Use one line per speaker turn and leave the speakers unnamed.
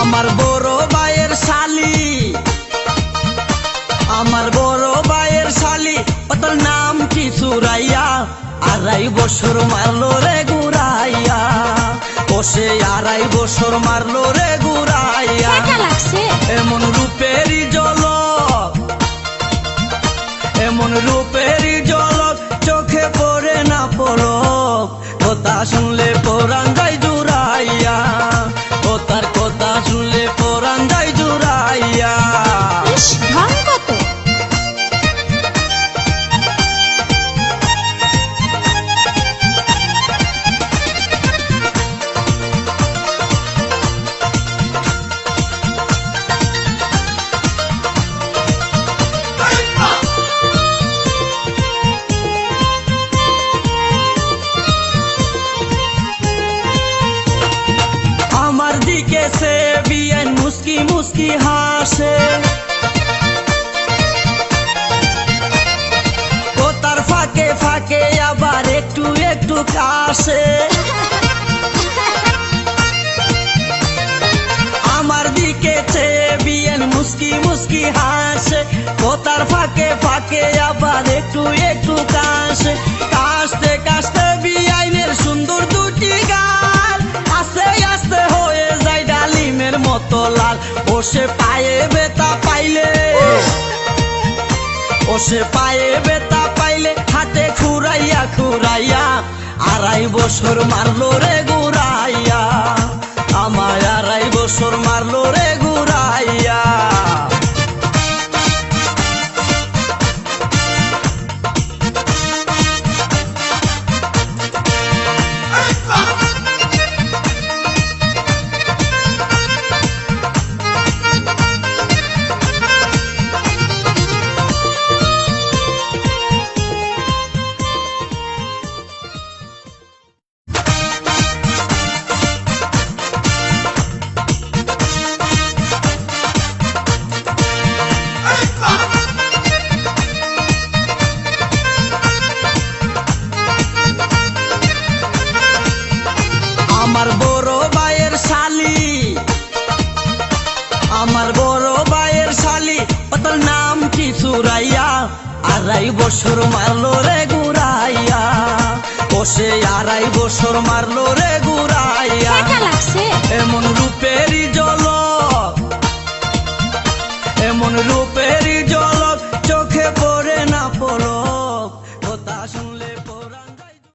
আমার বড় ভাইয়ের শালি, আমার বড় ভাইয়ের শালি, ওর নাম কি সুরাইয়া, 2.5 বছর মারলো রে ঘুরাইয়া, ও সে 2.5 বছর মারলো রে ঘুরাইয়া। এমন রূপেরই ঝলক, এমন রূপেরই ঝলক, চোখে পড়ে না পলক, কথা শুনলে পরাণ যায় জুড়াইয়া, ও তার কথা শুনলে পরাণ যায় জুড়াইয়া। আমার দিকে সে বিয়ান মুস্কি মুস্কি হাসে, ও তার ফাঁকে ফাঁকে আবার একটু একটু কাশে। আমার দিকে সে বিয়ান মুস্কি মুস্কি হাসে, ও তার ফাঁকে ফাঁকে আবার একটু একটু কাশে। কাশতে কাশতে বিয়াইনের সুন্দর দুটি গাল আস্তে আস্তে হয়ে যায় ডালিমের মতো লাল। ও সে পায়ে ব্যথা পাইলে, ও সে পায়ে ব্যথা পাইলে হাতে খুরাইয়া খুরাইয়া, 2.5 বছর মারলো রে ঘুরাইয়া, আমায় 2.5 বছর মারলো রে ঘুরাইয়া। আমার বড় ভাইয়ের শালি, আমার বড় ভাইয়ের শালি, ওর নাম কি সুরাইয়া, 2.5 বছর মারলো রে ঘুরাইয়া, ও সে 2.5 বছর মারলো রে ঘুরাইয়া।